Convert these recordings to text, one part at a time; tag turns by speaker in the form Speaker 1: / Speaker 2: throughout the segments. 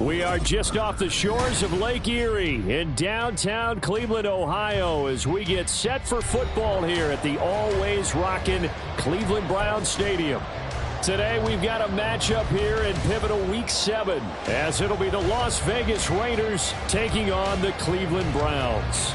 Speaker 1: We are just off the shores of Lake Erie in downtown Cleveland, Ohio, as we get set for football here at the always rockin' Cleveland Browns Stadium. Today we've got a matchup here in pivotal Week 7, as it'll be the Las Vegas Raiders taking on the Cleveland Browns.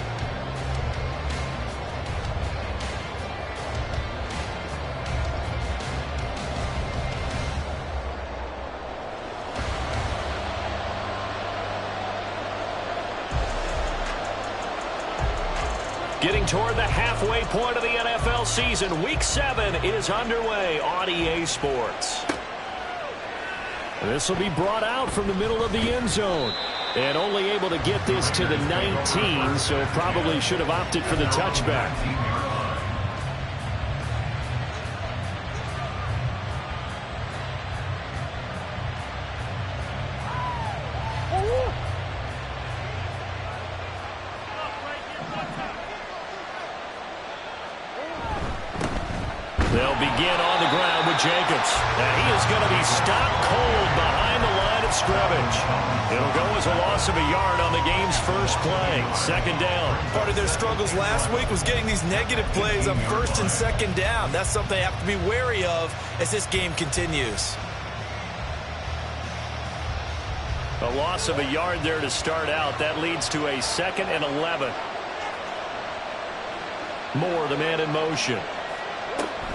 Speaker 1: Getting toward the halfway point of the NFL season, Week 7 is underway on EA Sports. This will be brought out from the middle of the end zone. And only able to get this to the 19, so probably should have opted for the touchback. They'll begin on the ground with Jacobs. And he is going to be stopped cold behind the line of scrimmage. It'll go as a loss of a yard on the game's first play. Second down.
Speaker 2: Part of their struggles last week was getting these negative plays on first and second down. That's something they have to be wary of as this game continues.
Speaker 1: A loss of a yard there to start out. That leads to a 2nd and 11. Moore, the man in motion.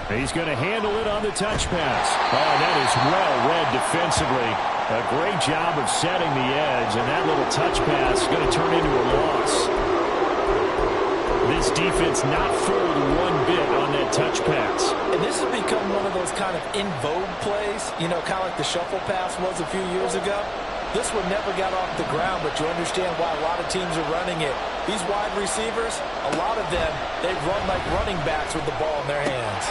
Speaker 1: He's going to handle it on the touch pass. Oh, that is well read defensively. A great job of setting the edge, and that little touch pass is going to turn into a loss. This defense not fooled one bit on that touch pass.
Speaker 2: And this has become one of those kind of in vogue plays, you know, kind of like the shuffle pass was a few years ago. This one never got off the ground, but you understand why a lot of teams are running it. These wide receivers, a lot of them, they run like running backs with the ball in their hands.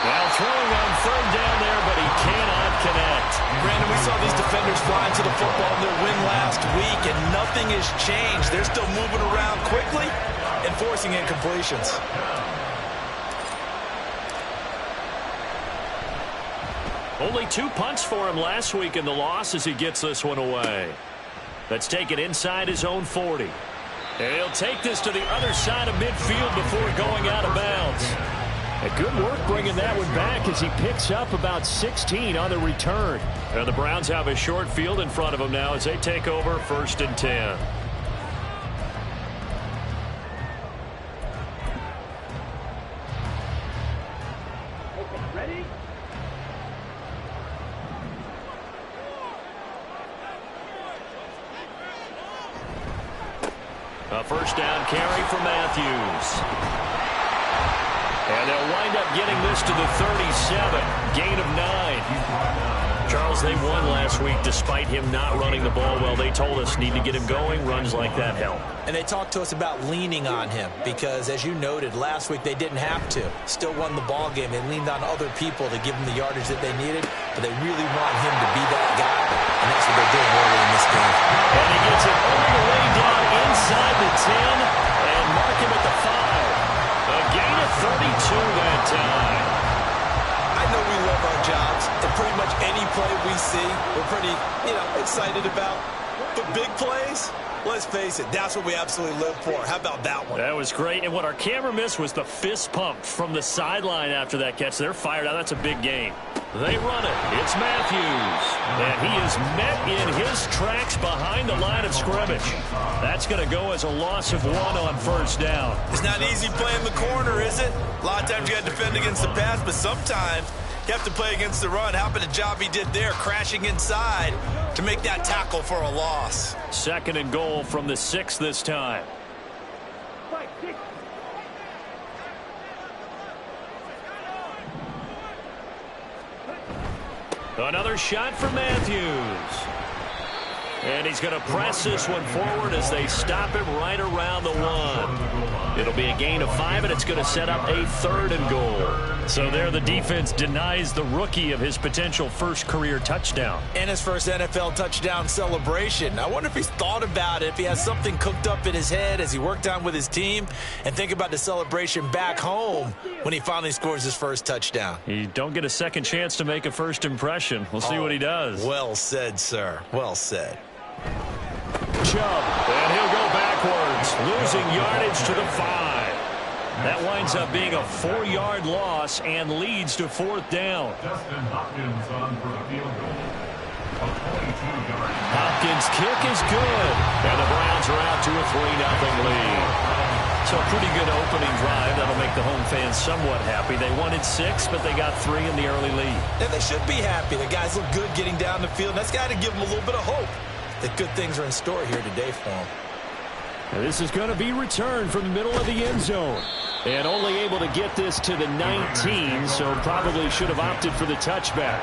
Speaker 1: Now throwing on third down there, but he cannot connect.
Speaker 2: Brandon, we saw these defenders flying to the football in their win last week, and nothing has changed. They're still moving around quickly and forcing incompletions.
Speaker 1: Only 2 punts for him last week in the loss as he gets this one away. Let's take it inside his own 40. And he'll take this to the other side of midfield before going out of bounds. And good work bringing that one back as he picks up about 16 on the return. And the Browns have a short field in front of them now as they take over 1st and 10. A first down carry for Matthews. And they'll wind up getting this to the 37. Gain of 9. Charles, they won last week despite him not running the ball well. They told us need to get him going. Runs like that help.
Speaker 2: And they talked to us about leaning on him because, as you noted, last week they didn't have to. Still won the ball game. They leaned on other people to give them the yardage that they needed, but they really want him to be that guy, and that's what they're doing early in this game.
Speaker 1: And he gets it all the way down inside the 10 and mark him at the 5. A gain of 32 that time.
Speaker 2: I know we love our jobs, and pretty much any play we see, we're pretty, excited about. But big plays, let's face it, that's what we absolutely live for. How about that one?
Speaker 1: That was great. And what our camera missed was the fist pump from the sideline after that catch. They're fired out. That's a big gain. They run it. It's Matthews. And he is met in his tracks behind the line of scrimmage. That's going to go as a loss of 1 on first down.
Speaker 2: It's not easy playing the corner, is it? A lot of times you got to defend against the pass, but sometimes you have to play against the run. How about the job he did there, crashing inside to make that tackle for a loss?
Speaker 1: 2nd and goal from the 6 this time. Another shot for Matthews. And he's going to press this one forward as they stop him right around the 1. It'll be a gain of 5, and it's going to set up a 3rd and goal. So there the defense denies the rookie of his potential first career touchdown.
Speaker 2: And his first NFL touchdown celebration. I wonder if he's thought about it, if he has something cooked up in his head as he worked on with his team, and think about the celebration back home when he finally scores his first touchdown.
Speaker 1: You don't get a second chance to make a first impression. We'll see what he does.
Speaker 2: Well said, sir. Well said.
Speaker 1: Chubb, and he'll go backwards, losing yardage to the 5. That winds up being a 4-yard loss and leads to 4th down. Hopkins' kick is good, and the Browns are out to a 3-0 lead. So a pretty good opening drive. That'll make the home fans somewhat happy. They wanted 6, but they got 3 in the early lead.
Speaker 2: And they should be happy. The guys look good getting down the field. That's got to give them a little bit of hope that good things are in store here today for them.
Speaker 1: Now this is going to be returned from the middle of the end zone. And only able to get this to the 19, so probably should have opted for the touchback.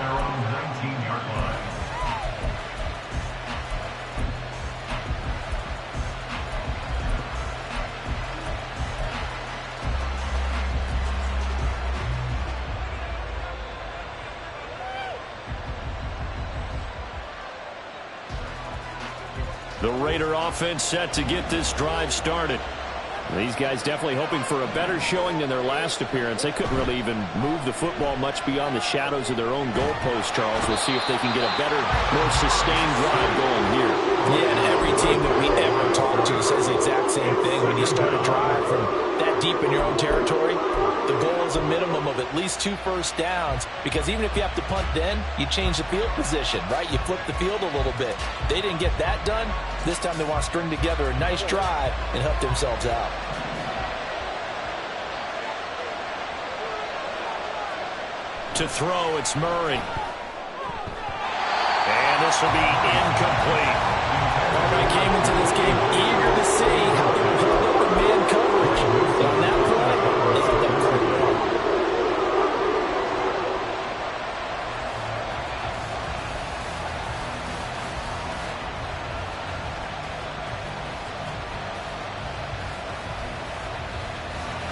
Speaker 1: The Raider offense set to get this drive started. These guys definitely hoping for a better showing than their last appearance. They couldn't really even move the football much beyond the shadows of their own goalpost, Charles. We'll see if they can get a better, more sustained drive going here.
Speaker 2: Yeah, and every team that we ever talk to says the exact same thing. When you start a drive from that deep in your own territory, the goal is a minimum of at least 2 first downs, because even if you have to punt then, you change the field position, right? You flip the field a little bit. They didn't get that done. This time they want to string together a nice drive and help themselves out.
Speaker 1: To throw, it's Murray. And this will be incomplete.
Speaker 2: I came into this game eager to see how they would hold up in man coverage. On that play, they hit them pretty well.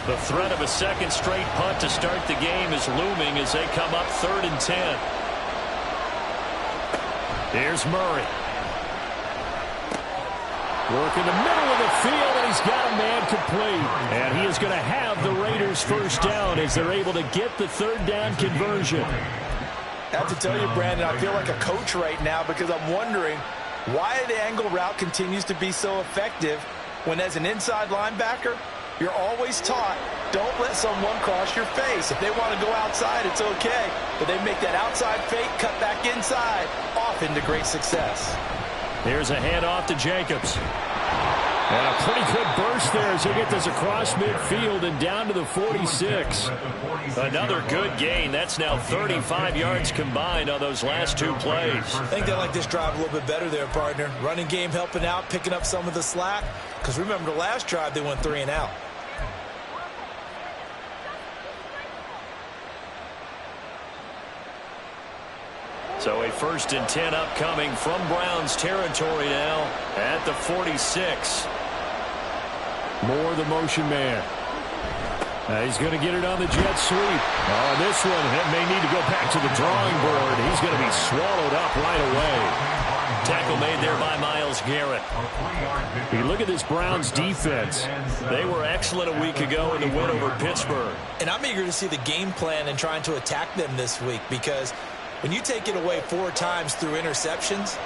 Speaker 1: The threat of a second straight punt to start the game is looming as they come up 3rd and 10. Here's Murray. Work in the middle of the field, and he's got a man complete. And he is going to have the Raiders first down as they're able to get the 3rd down conversion.
Speaker 2: I have to tell you, Brandon, I feel like a coach right now because I'm wondering why the angle route continues to be so effective when, as an inside linebacker, you're always taught, don't let someone cross your face. If they want to go outside, it's okay. But they make that outside fake, cut back inside, off into great success.
Speaker 1: Here's a handoff to Jacobs. And a pretty good burst there as he gets this across midfield and down to the 46. Another good gain. That's now 35 yards combined on those last 2 plays.
Speaker 2: I think they like this drive a little bit better there, partner. Running game helping out, picking up some of the slack. Because remember, the last drive they went 3 and out.
Speaker 1: So a 1st and 10 upcoming from Browns territory now at the 46. Moore, the motion man. He's going to get it on the jet sweep. Oh, this one may need to go back to the drawing board. He's going to be swallowed up right away. Tackle made there by Myles Garrett. You look at this Browns defense. They were excellent a week ago in the win over Pittsburgh.
Speaker 2: And I'm eager to see the game plan and trying to attack them this week because When you take it away 4 times through interceptions,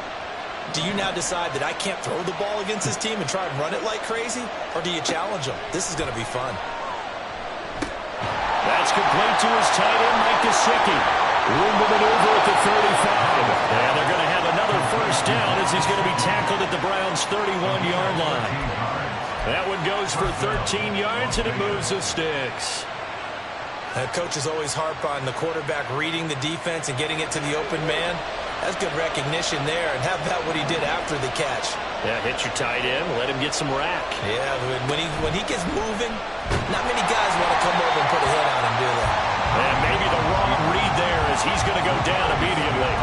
Speaker 2: do you now decide that I can't throw the ball against this team and try and run it like crazy? Or do you challenge them? This is going to be fun.
Speaker 1: That's complete to his tight end, Mike Gesicki. Room to maneuver at the 35. And they're going to have another first down as he's going to be tackled at the Browns' 31-yard line. That one goes for 13 yards, and it moves the sticks.
Speaker 2: Coaches always harp on the quarterback reading the defense and getting it to the open man. That's good recognition there. And how about what he did after the catch?
Speaker 1: Yeah, hit your tight end, let him get some rack.
Speaker 2: Yeah, when he gets moving, not many guys want to come over and put a hit on him, do they?
Speaker 1: And maybe the wrong read there as he's going to go down immediately.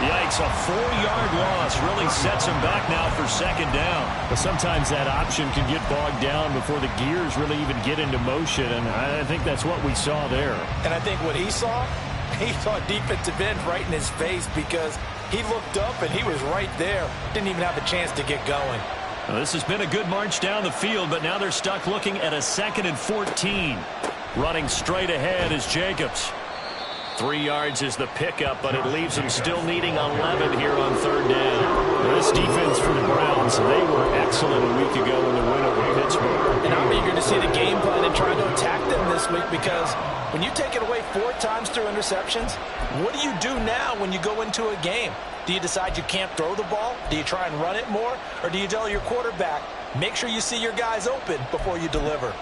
Speaker 1: Yikes, a 4-yard loss really sets him back now for second down.
Speaker 3: But sometimes that option can get bogged down before the gears really even get into motion, and I think that's what we saw there.
Speaker 2: And I think what he saw defensive end right in his face because he looked up and he was right there. Didn't even have a chance to get going.
Speaker 1: Well, this has been a good march down the field, but now they're stuck looking at a 2nd and 14. Running straight ahead is Jacobs. 3 yards is the pickup, but it leaves them still needing 11 here on 3rd down.
Speaker 3: This defense for the Browns, they were excellent a week ago in the win over Pittsburgh.
Speaker 2: And I'm eager to see the game plan and try to attack them this week because when you take it away 4 times through interceptions, what do you do now when you go into a game? Do you decide you can't throw the ball? Do you try and run it more? Or do you tell your quarterback, make sure you see your guys open before you deliver?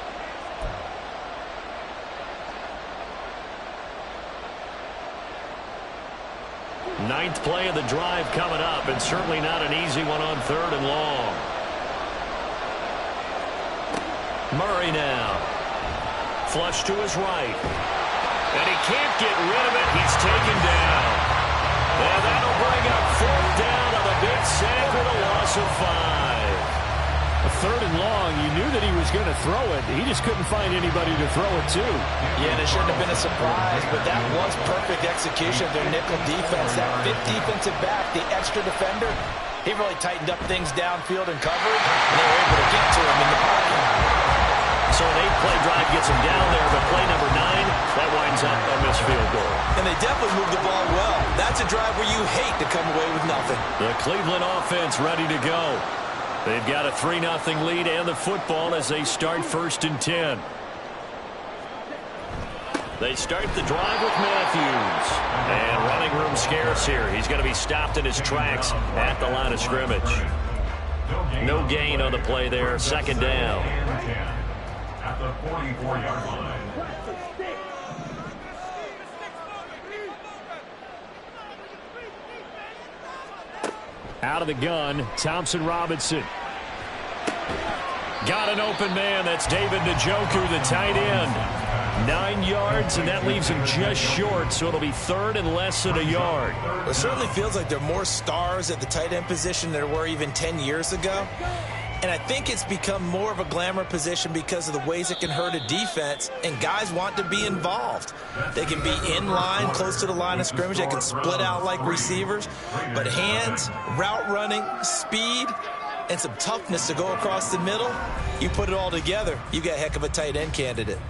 Speaker 1: Ninth play of the drive coming up, and certainly not an easy one on 3rd and long. Murray now. Flush to his right. And he can't get rid of it. He's taken down. And that'll bring up 4th down on a big sack with a loss of 5.
Speaker 3: A 3rd and long, you knew that he was going to throw it. He just couldn't find anybody to throw it to.
Speaker 2: Yeah, and it shouldn't have been a surprise, but that was perfect execution of their nickel defense. That 5th defensive back, the extra defender, he really tightened up things downfield and coverage, and they were able to get to him in the pocket.
Speaker 1: So an 8-play drive gets him down there, but play number 9, that winds up a missed field goal.
Speaker 2: And they definitely moved the ball well. That's a drive where you hate to come away with nothing.
Speaker 1: The Cleveland offense ready to go. They've got a 3-0 lead and the football as they start 1st and 10. They start the drive with Matthews. And running room scarce here. He's going to be stopped in his tracks at the line of scrimmage. No gain on the play there. 2nd down.
Speaker 4: At the 44-yard line.
Speaker 3: Out of the gun, Thompson Robinson.
Speaker 1: Got an open man. That's David Njoku, the tight end. 9 yards, and that leaves him just short, so it'll be 3rd and less than a yard.
Speaker 2: It certainly feels like there are more stars at the tight end position than there were even 10 years ago. And I think it's become more of a glamour position because of the ways it can hurt a defense, and guys want to be involved. They can be in line, close to the line of scrimmage. They can split out like receivers. But hands, route running, speed, and some toughness to go across the middle, you put it all together, you got a heck of a tight end candidate.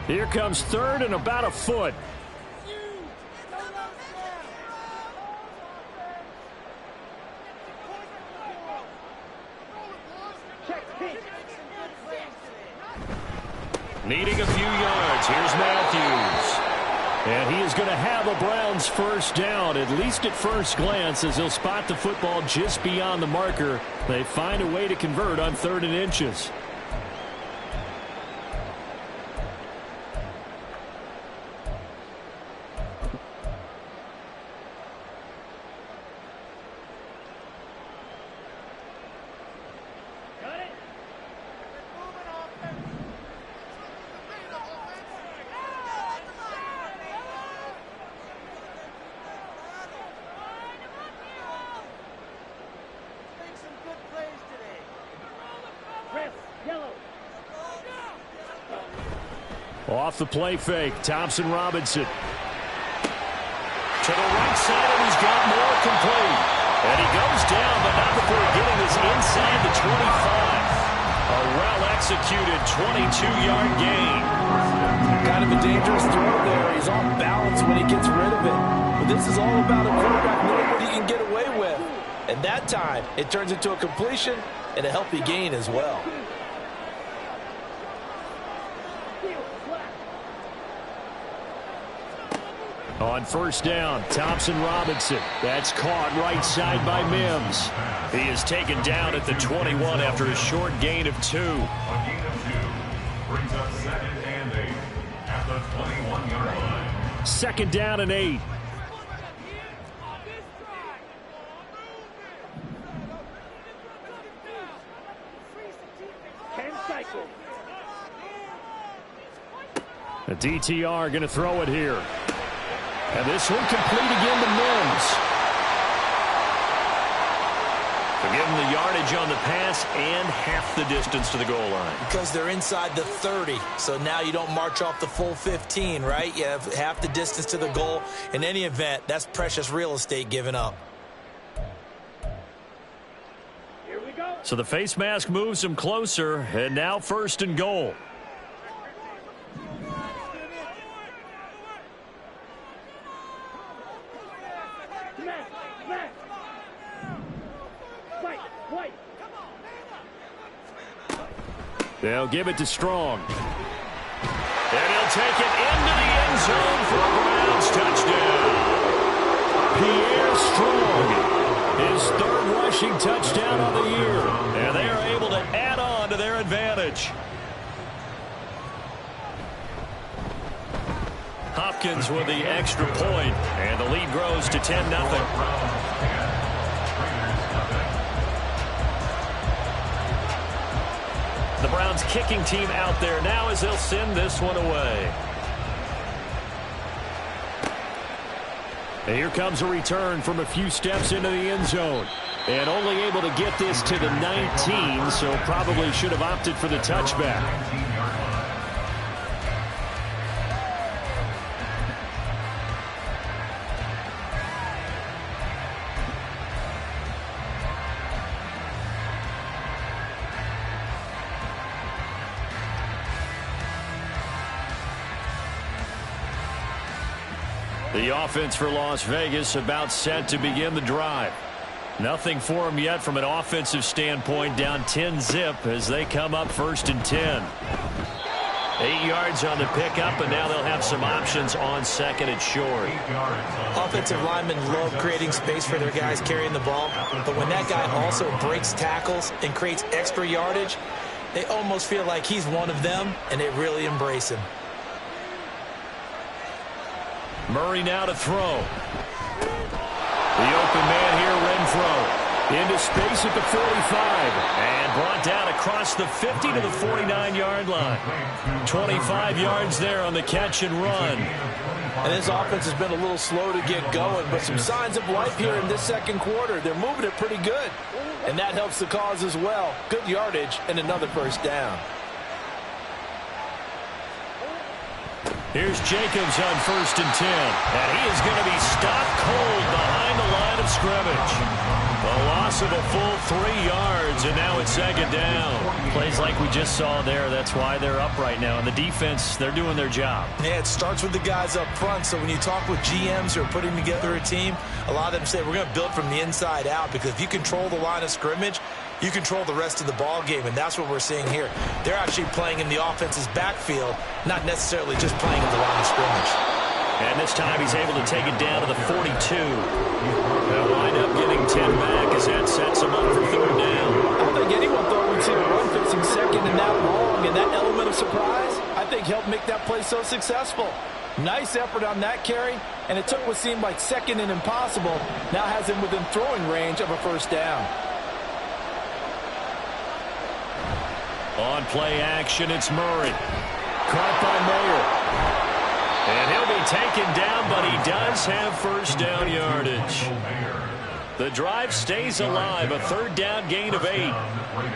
Speaker 3: Here comes 3rd and about a foot.
Speaker 1: Needing a few yards. Here's Matthews.
Speaker 3: And he is going to have a Browns 1st down, at least at first glance, as he'll spot the football just beyond the marker. They find a way to convert on 3rd and inches. Off the play fake, Thompson Robinson.
Speaker 1: To the right side, and he's got more complete. And he goes down, but not before getting this inside the 25. A well executed 22-yard gain.
Speaker 2: Kind of a dangerous throw there. He's off balance when he gets rid of it. But this is all about a quarterback knowing what he can get away with. And that time, it turns into a completion and a healthy gain as well.
Speaker 3: On first down, Thompson-Robinson. That's caught right side by Mims.
Speaker 1: He is taken down at the 21 after a short gain of 2.
Speaker 4: A gain of 2 brings up 2nd and 8 at the 21-yard line.
Speaker 3: 2nd down and 8. The DTR going to throw it here. And this one complete again to Mims.
Speaker 1: They're giving the yardage on the pass and half the distance to the goal line.
Speaker 2: Because they're inside the 30, so now you don't march off the full 15, right? You have half the distance to the goal. In any event, that's precious real estate given up.
Speaker 3: So the face mask moves him closer, and now 1st and goal. They'll give it to Strong.
Speaker 1: And he'll take it into the end zone for a Browns touchdown.
Speaker 3: Pierre Strong, his 3rd rushing touchdown of the year.
Speaker 1: And they are able to add on to their advantage. Hopkins with the extra point, and the lead grows to 10-0. The Browns kicking team out there now as they'll send this one away.
Speaker 3: And here comes a return from a few steps into the end zone. And only able to get this to the 19, so probably should have opted for the touchback. The offense for Las Vegas about set to begin the drive. Nothing for them yet from an offensive standpoint, down 10-zip as they come up 1st and 10. 8 yards on the pickup, and now they'll have some options on 2nd and short.
Speaker 2: Offensive linemen love creating space for their guys carrying the ball, but when that guy also breaks tackles and creates extra yardage, they almost feel like he's one of them, and they really embrace him.
Speaker 3: Murray now to throw. The open man here, Renfro. Into space at the 45.
Speaker 1: And brought down across the 50 to the 49-yard line. 25 yards there on the catch and run.
Speaker 2: And this offense has been a little slow to get going, but some signs of life here in this 2nd quarter. They're moving it pretty good. And that helps the cause as well. Good yardage and another 1st down.
Speaker 1: Here's Jacobs on 1st and 10. And he is going to be stopped cold behind the line of scrimmage. A loss of a full 3 yards, and now it's 2nd down.
Speaker 3: Plays like we just saw there. That's why they're up right now. And the defense, they're doing their job.
Speaker 2: Yeah, it starts with the guys up front. So when you talk with GMs who are putting together a team, a lot of them say we're going to build from the inside out, because if you control the line of scrimmage, you control the rest of the ball game, and that's what we're seeing here. They're actually playing in the offense's backfield, not necessarily just playing in the line of scrimmage.
Speaker 1: And this time he's able to take it down to the 42. They'll wind up getting 10 back as that sets him up for 3rd down.
Speaker 2: I don't think anyone thought we'd see a run fixing 2nd and that long, and that element of surprise, I think, helped make that play so successful. Nice effort on that carry, and it took what seemed like 2nd and impossible, now has him within throwing range of a 1st down.
Speaker 3: On play action, it's Murray. Caught by Mayer.
Speaker 1: And he'll be taken down, but he does have 1st down yardage. The drive stays alive, a 3rd down gain of 8.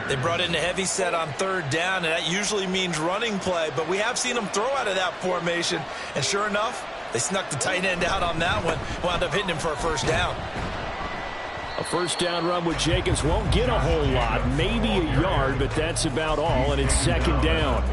Speaker 2: They brought in a heavy set on 3rd down, and that usually means running play, but we have seen them throw out of that formation. And sure enough, they snuck the tight end out on that one, wound up hitting him for a 1st down.
Speaker 1: A
Speaker 3: first down run with Jacobs won't get a whole lot, maybe a yard, but that's about all, and it's second down.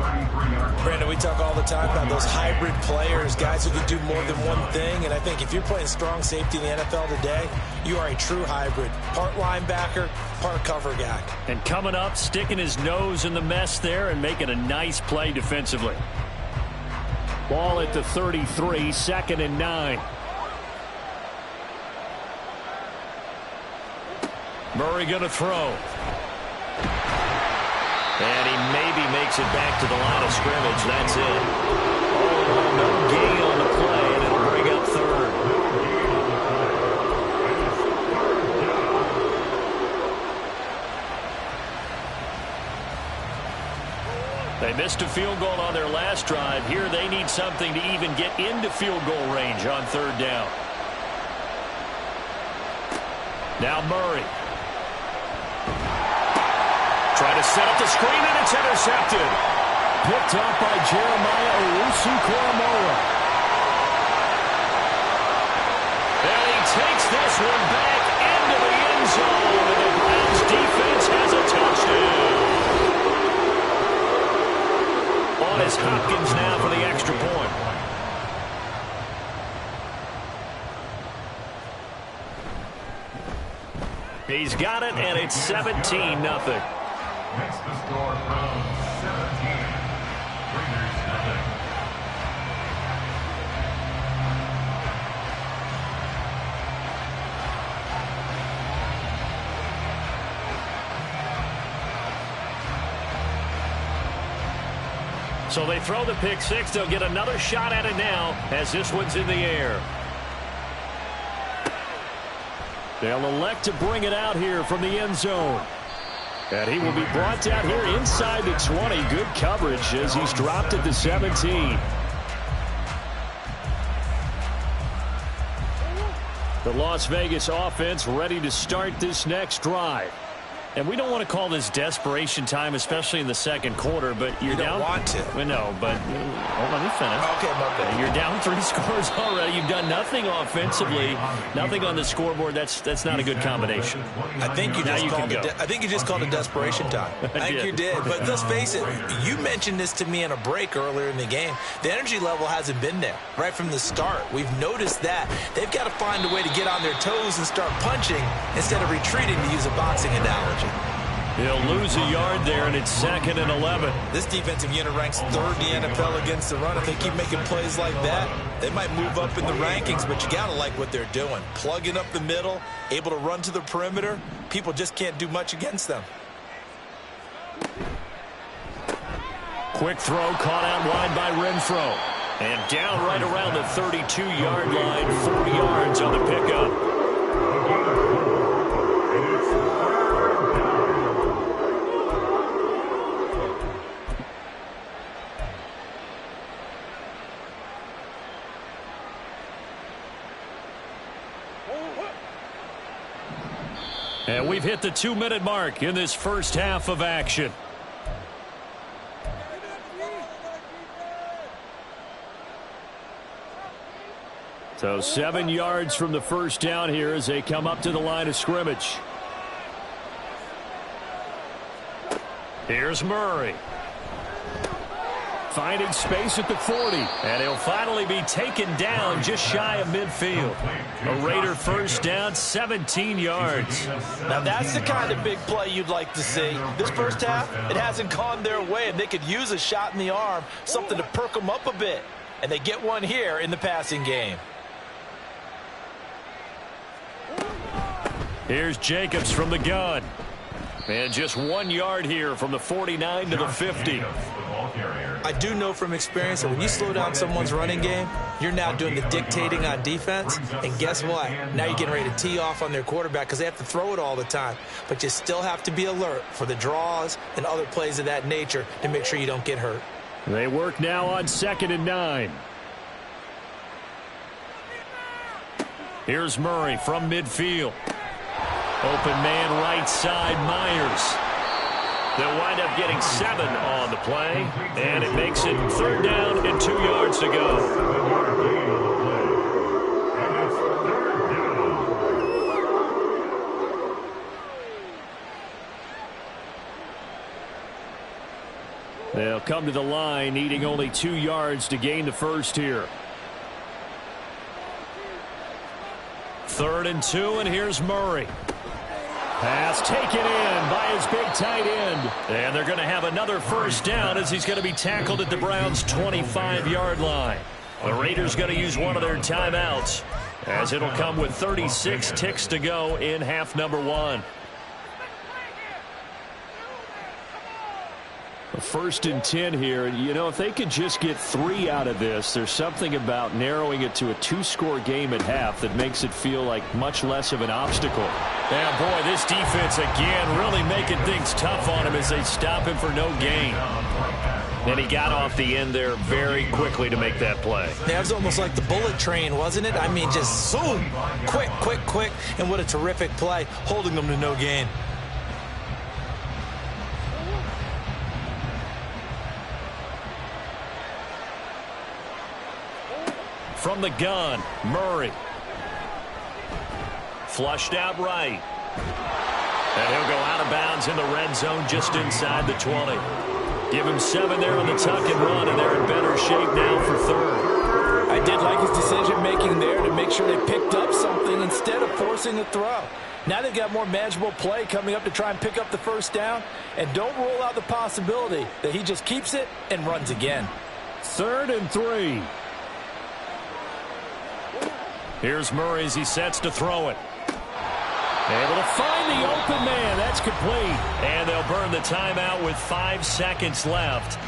Speaker 2: Brandon, we talk all the time about those hybrid players, guys who can do more than one thing, and I think if you're playing strong safety in the NFL today, you are a true hybrid. Part linebacker, part cover guy.
Speaker 3: And coming up, sticking his nose in the mess there and making a nice play defensively. Ball at the 33, second and 9. Murray going to throw. And he maybe makes it back to the line of scrimmage. That's it. Oh, no gain on the play, and it'll bring up third. They missed a field goal on their last drive. Here they need something to even get into field goal range on third down. Now Murray. Trying to set up the screen, and it's intercepted. Picked up by Jeremiah Owusu-Koramoah. And he takes this one back into the end zone, and the Browns defense has a touchdown. On is Hopkins now for the extra point. He's got it, and it's 17-0.
Speaker 4: Makes the score from 17. Raiders 0.
Speaker 3: So they throw the pick six. They'll get another shot at it now as this one's in the air. They'll elect to bring it out here from the end zone. And he will be brought down here inside the 20. Good coverage as he's dropped at the 17. The Las Vegas offense ready to start this next drive. And we don't want to call this desperation time, especially in the second quarter, but you're down.
Speaker 2: You don't want to.
Speaker 3: Well, no, but let me finish.
Speaker 2: Okay, my bad.
Speaker 3: You're down 3 scores already. You've done nothing offensively, nothing on the scoreboard. That's not a good combination.
Speaker 2: I think you just called it desperation time. I think you did. But let's face it, you mentioned this to me in a break earlier in the game. The energy level hasn't been there right from the start. We've noticed that. They've got to find a way to get on their toes and start punching instead of retreating, to use a boxing analogy.
Speaker 3: He'll lose a yard there, and it's second and 11.
Speaker 2: This defensive unit ranks third in the NFL against the run. If they keep making plays like that, they might move up in the rankings, but you got to like what they're doing. Plugging up the middle, able to run to the perimeter. People just can't do much against them.
Speaker 3: Quick throw caught out wide by Renfro. And down right around the 32-yard line, 4 yards on the pickup. And we've hit the 2-minute mark in this first half of action. So 7 yards from the first down here as they come up to the line of scrimmage. Here's Murray. Finding space at the 40. And he'll finally be taken down just shy of midfield. A Raider first down, 17 yards.
Speaker 2: Now that's the kind of big play you'd like to see. This first half, it hasn't gone their way, and they could use a shot in the arm, something to perk them up a bit. And they get one here in the passing game.
Speaker 3: Here's Jacobs from the gun. And just 1 yard here from the 49 to the 50.
Speaker 2: I do know from experience that when you slow down someone's running game, you're now doing the dictating on defense. And guess what? Now you're getting ready to tee off on their quarterback because they have to throw it all the time. But you still have to be alert for the draws and other plays of that nature to make sure you don't get hurt.
Speaker 3: They work now on 2nd and 9. Here's Murray from midfield. Open man right side, Myers. They'll wind up getting 7 on the play, and it makes it 3rd down and 2 yards to go. come to the line, needing only 2 yards to gain the first here. 3rd and 2, and here's Murray. Pass taken in by his big tight end. And they're going to have another first down as he's going to be tackled at the Browns' 25-yard line. The Raiders going to use one of their timeouts as it'll come with 36 ticks to go in half number 1. 1st and 10 here. You know, if they could just get 3 out of this, there's something about narrowing it to a 2-score game at half that makes it feel like much less of an obstacle. Yeah, boy, this defense again really making things tough on him as they stop him for no gain. And he got off the end there very quickly to make that play.
Speaker 2: That was almost like the bullet train, wasn't it? I mean, just zoom, quick, quick, quick, and what a terrific play, holding them to no gain.
Speaker 3: From the gun, Murray. Flushed out right. And he'll go out of bounds in the red zone just inside the 20. Give him 7 there on the tuck and run, and they're in better shape now for 3rd.
Speaker 2: I did like his decision-making there to make sure they picked up something instead of forcing a throw. Now they've got more manageable play coming up to try and pick up the first down, and don't rule out the possibility that he just keeps it and runs again.
Speaker 3: 3rd and 3. Here's Murray as he sets to throw it. Able to find the open man. That's complete. And they'll burn the timeout with 5 seconds left.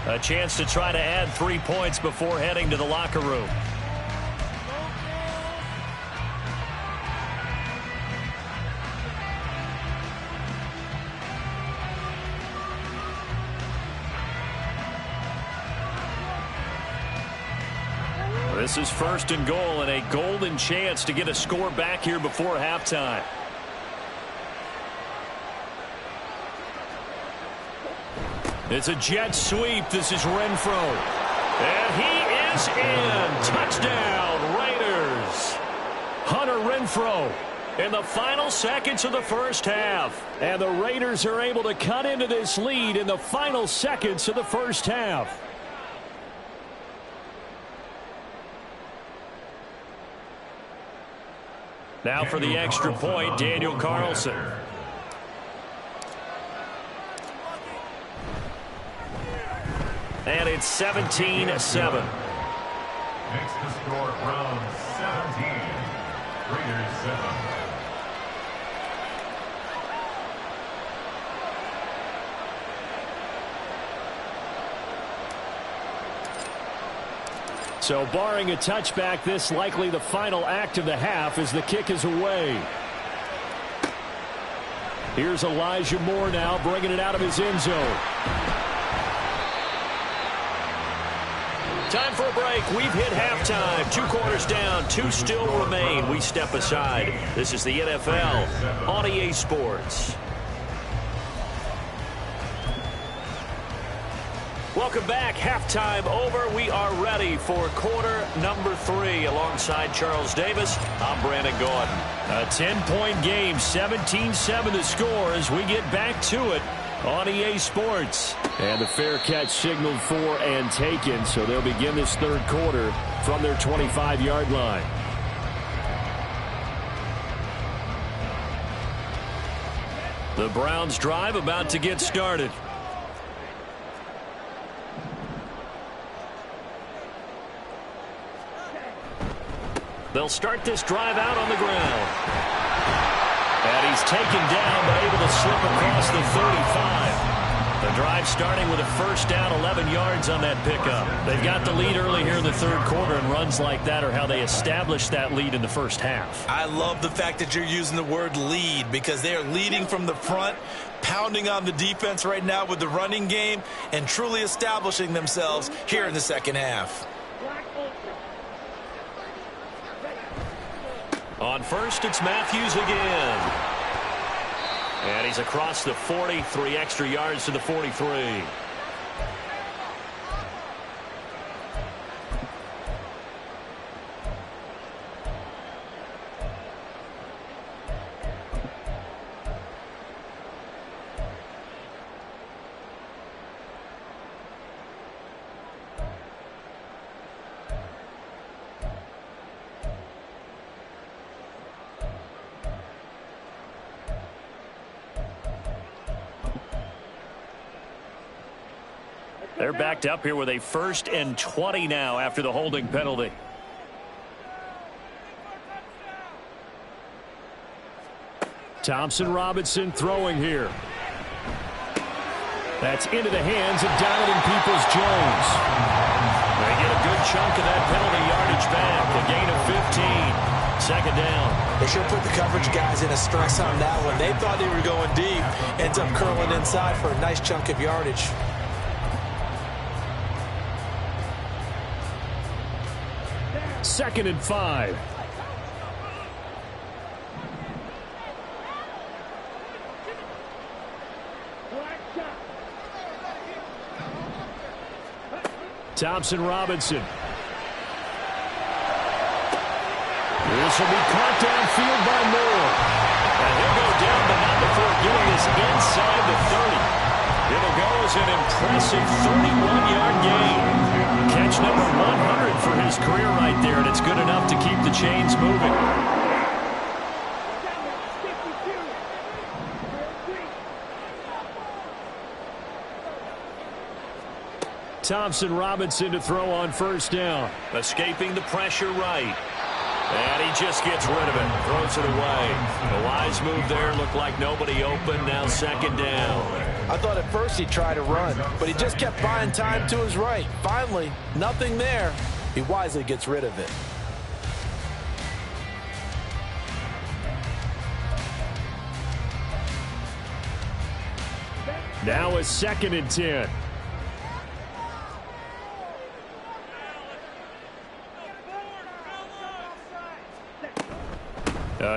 Speaker 3: A chance to try to add 3 points before heading to the locker room. This is 1st and goal and a golden chance to get a score back here before halftime. It's a jet sweep. This is Renfro. And he is in. Touchdown, Raiders. Hunter Renfro in the final seconds of the first half. And the Raiders are able to cut into this lead in the final seconds of the first half. Now for the extra point, Daniel Carlson. And it's 17-7.
Speaker 4: Makes the score Browns 17, Raiders 7.
Speaker 3: So barring a touchback, this likely the final act of the half as the kick is away. Here's Elijah Moore now bringing it out of his end zone. Time for a break. We've hit halftime. 2 quarters down. 2 still remain. We step aside. This is the NFL on EA Sports. Welcome back. Halftime over. We are ready for quarter number 3. Alongside Charles Davis, I'm Brandon Gordon. A 10-point game, 17-7 the score as we get back to it on EA Sports. And the fair catch signaled for and taken, so they'll begin this 3rd quarter from their 25-yard line. The Browns drive about to get started. They'll start this drive out on the ground. And he's taken down but able to slip across the 35. The drive starting with a first down, 11 yards on that pickup. They've got the lead early here in the 3rd quarter, and runs like that are how they established that lead in the first half.
Speaker 2: I love the fact that you're using the word lead because they are leading from the front, pounding on the defense right now with the running game, and truly establishing themselves here in the 2nd half.
Speaker 3: On first, it's Matthews again. And he's across the 40, 3 extra yards to the 43. They're backed up here with a 1st and 20 now after the holding penalty. Thompson Robinson throwing here. That's into the hands of Donovan Peoples-Jones. They get a good chunk of that penalty yardage back. A gain of 15. 2nd down.
Speaker 2: They should put the coverage guys in a stress on that one. They thought they were going deep. Ends up curling inside for a nice chunk of yardage.
Speaker 3: Second and 5. Thompson Robinson. This will be caught downfield by Moore. And he'll go down, but not before getting this inside the 30. It'll go as an impressive 31-yard gain. Catch number 100 for his career right there, and it's good enough to keep the chains moving. Thompson Robinson to throw on 1st down.
Speaker 1: Escaping the pressure right. And he just gets rid of it. Throws it away. A wise move there. Looked like nobody open. Now 2nd down.
Speaker 2: I thought at first he'd try to run, but he just kept buying time to his right. Finally, nothing there. He wisely gets rid of it.
Speaker 3: Now a 2nd and 10.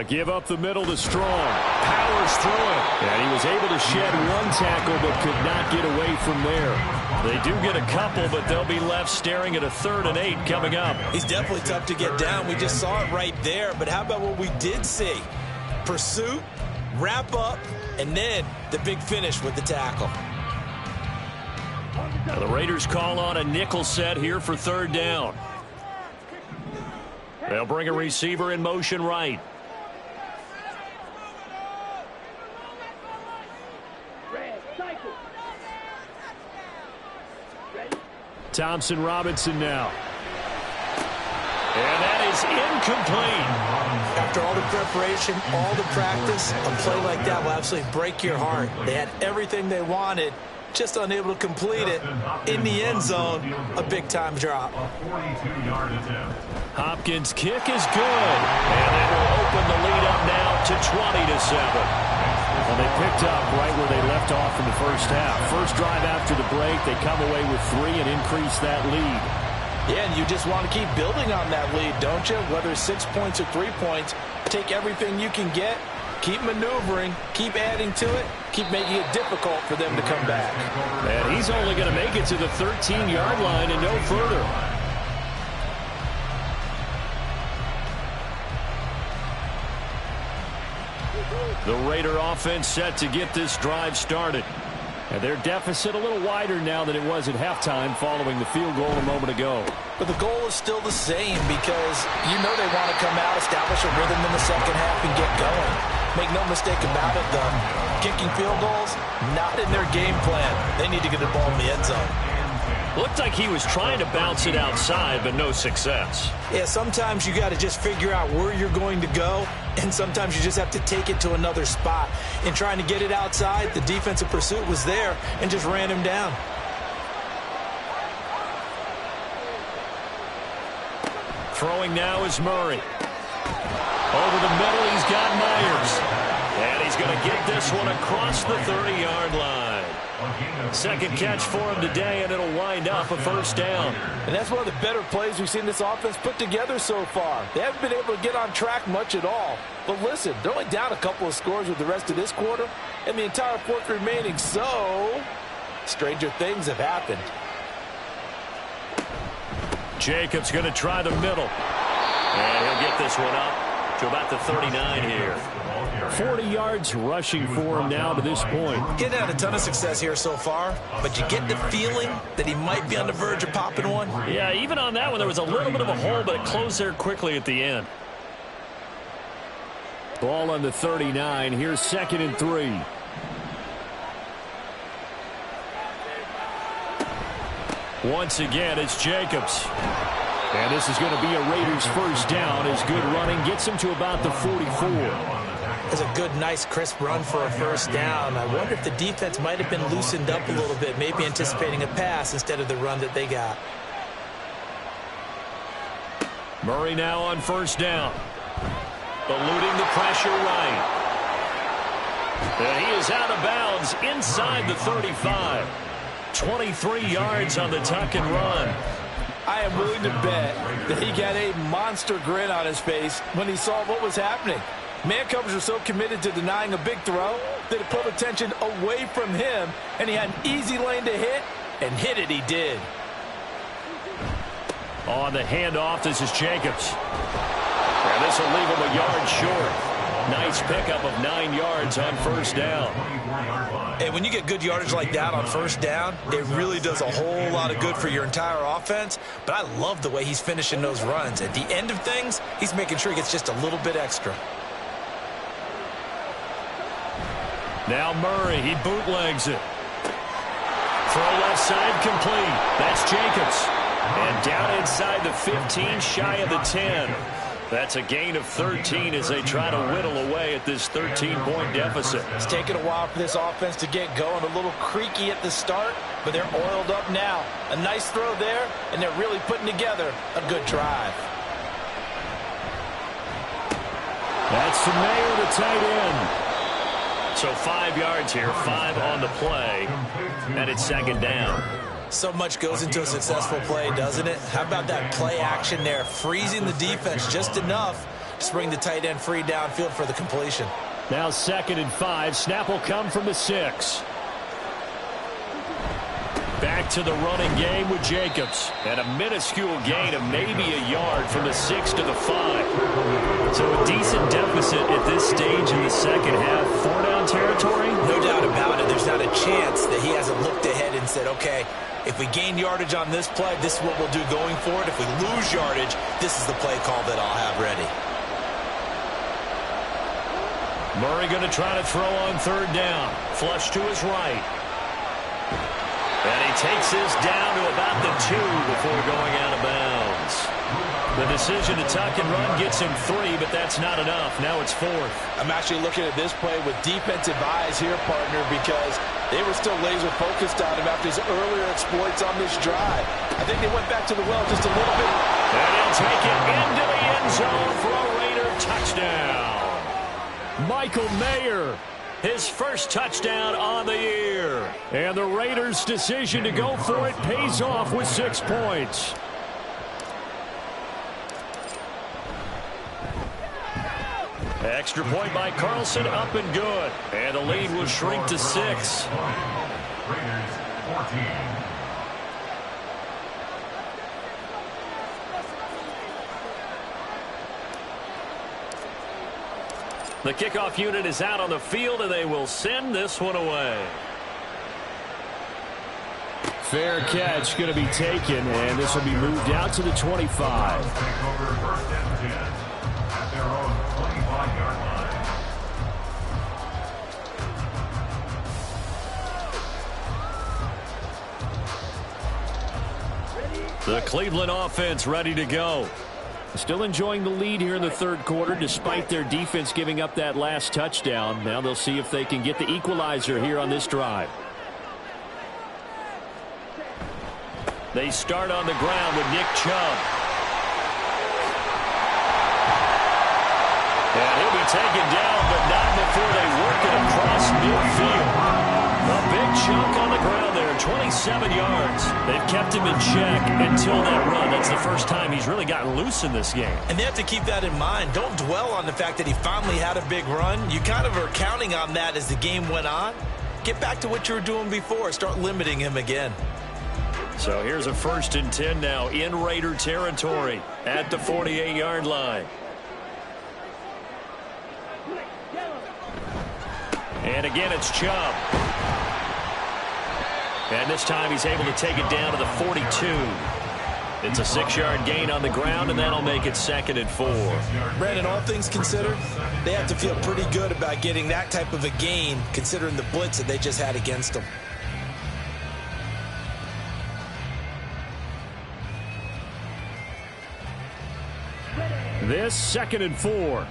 Speaker 3: Give up the middle to Strong. Powers through it. And he was able to shed 1 tackle but could not get away from there. They do get a couple, but they'll be left staring at a 3rd and 8 coming up.
Speaker 2: He's definitely tough to get down. We just saw it right there. But how about what we did see? Pursuit, wrap up, and then the big finish with the tackle.
Speaker 3: Now the Raiders call on a nickel set here for 3rd down. They'll bring a receiver in motion right. Thompson Robinson now. And that is incomplete.
Speaker 2: After all the preparation, all the practice, a play like that will absolutely break your heart. They had everything they wanted, just unable to complete it. In the end zone, a big-time drop.
Speaker 3: Hopkins' kick is good. And they will open the lead up now to 20-7. Well, they picked up right where they left off in the first half. First drive after the break, they come away with 3 and increase that lead.
Speaker 2: Yeah, and you just want to keep building on that lead, don't you? Whether it's 6 points or 3 points, take everything you can get, keep maneuvering, keep adding to it, keep making it difficult for them to come back.
Speaker 3: And he's only going to make it to the 13-yard line and no further. The Raider offense set to get this drive started. And their deficit a little wider now than it was at halftime following the field goal a moment ago.
Speaker 2: But the goal is still the same because you know they want to come out, establish a rhythm in the second half, and get going. Make no mistake about it, though. Kicking field goals, not in their game plan. They need to get the ball in the end zone.
Speaker 1: Looked like he was trying to bounce it outside, but no success.
Speaker 2: Yeah, sometimes you got to just figure out where you're going to go, and sometimes you just have to take it to another spot. In trying to get it outside, the defensive pursuit was there and just ran him down.
Speaker 3: Throwing now is Murray. Over the middle, he's got Myers. And he's going to get this one across the 30-yard line. Second catch for him today, and it'll wind up a first down.
Speaker 2: And that's one of the better plays we've seen this offense put together so far. They haven't been able to get on track much at all. But listen, they're only down a couple of scores with the rest of this quarter, and the entire fourth remaining, so stranger things have happened.
Speaker 3: Jacobs going to try the middle.
Speaker 1: And he'll get this one up to about the 39 here.
Speaker 3: 40 yards rushing for him now to this point.
Speaker 2: He hasn't had a ton of success here so far, but you get the feeling that he might be on the verge of popping one.
Speaker 3: Yeah, even on that one, there was a little bit of a hole, but it closed there quickly at the end. Ball on the 39. Here's 2nd and 3. Once again, it's Jacobs. And this is going to be a Raiders first down as good running gets him to about the 44.
Speaker 2: It's a good, nice, crisp run for a first down. I wonder if the defense might have been loosened up a little bit, maybe anticipating a pass instead of the run that they got.
Speaker 3: Murray now on first down. Eluding the pressure right. And he is out of bounds inside the 35. 23 yards on the tuck and run.
Speaker 2: I am willing to bet that he got a monster grin on his face when he saw what was happening. Man coverage was so committed to denying a big throw that it pulled attention away from him, and he had an easy lane to hit, and hit it he did.
Speaker 3: On the handoff, this is Jacobs. And this will leave him a yard short. Nice pickup of 9 yards on first down.
Speaker 2: And when you get good yardage like that on first down, it really does a whole lot of good for your entire offense. But I love the way he's finishing those runs. At the end of things, he's making sure he gets just a little bit extra.
Speaker 3: Now Murray, he bootlegs it. Throw left side complete. That's Jacobs. And down inside the 15, shy of the 10. That's a gain of 13 as they try to whittle away at this 13-point deficit.
Speaker 2: It's taken a while for this offense to get going. A little creaky at the start, but they're oiled up now. A nice throw there, and they're really putting together a good drive.
Speaker 3: That's Mayer, the tight end. So 5 yards here, 5 on the play, and it's second down.
Speaker 2: So much goes into a successful play, doesn't it? How about that play action there, freezing the defense just enough to bring the tight end free downfield for the completion.
Speaker 3: Now 2nd and 5. Snap will come from the 6. Back to the running game with Jacobs. And a minuscule gain of maybe a yard from the 6 to the 5. So a decent deficit at this stage in the second half. 4-down territory?
Speaker 2: No doubt about it. There's not a chance that he hasn't looked ahead and said, okay, if we gain yardage on this play, this is what we'll do going forward. If we lose yardage, this is the play call that I'll have ready.
Speaker 3: Murray going to try to throw on third down. Flush to his right. And he takes this down to about the 2 before going out of bounds. The decision to tuck and run gets him 3, but that's not enough. Now it's 4th.
Speaker 2: I'm actually looking at this play with defensive eyes here, partner, because they were still laser focused on him after his earlier exploits on this drive. I think they went back to the well just a little bit.
Speaker 3: And he'll take it into the end zone for a Raider touchdown. Michael Mayer, his first touchdown on the year. And the Raiders' decision to go for it pays off with 6 points. Extra point by Carlson, up and good. And the lead will shrink to 6.
Speaker 4: Raiders 14.
Speaker 3: The kickoff unit is out on the field, and they will send this one away. Fair catch going to be taken, and this will be moved out to the 25.
Speaker 4: Take over first and 10 at their own 25-yard line.
Speaker 3: The Cleveland offense ready to go. Still enjoying the lead here in the third quarter despite their defense giving up that last touchdown. Now they'll see if they can get the equalizer here on this drive. They start on the ground with Nick Chubb. And he'll be taken down, but not before they work it across midfield. A big chunk on the ground there, 27 yards. They've kept him in check until that run. That's the first time he's really gotten loose in this game.
Speaker 2: And they have to keep that in mind. Don't dwell on the fact that he finally had a big run. You kind of are counting on that as the game went on. Get back to what you were doing before. Start limiting him again.
Speaker 3: So here's a 1st and 10 now in Raider territory at the 48-yard line. And again, it's Chubb. And this time he's able to take it down to the 42. It's a 6-yard gain on the ground, and that'll make it 2nd and 4.
Speaker 2: Brandon, all things considered, they have to feel pretty good about getting that type of a gain, considering the blitz that they just had against them.
Speaker 3: This 2nd and 4.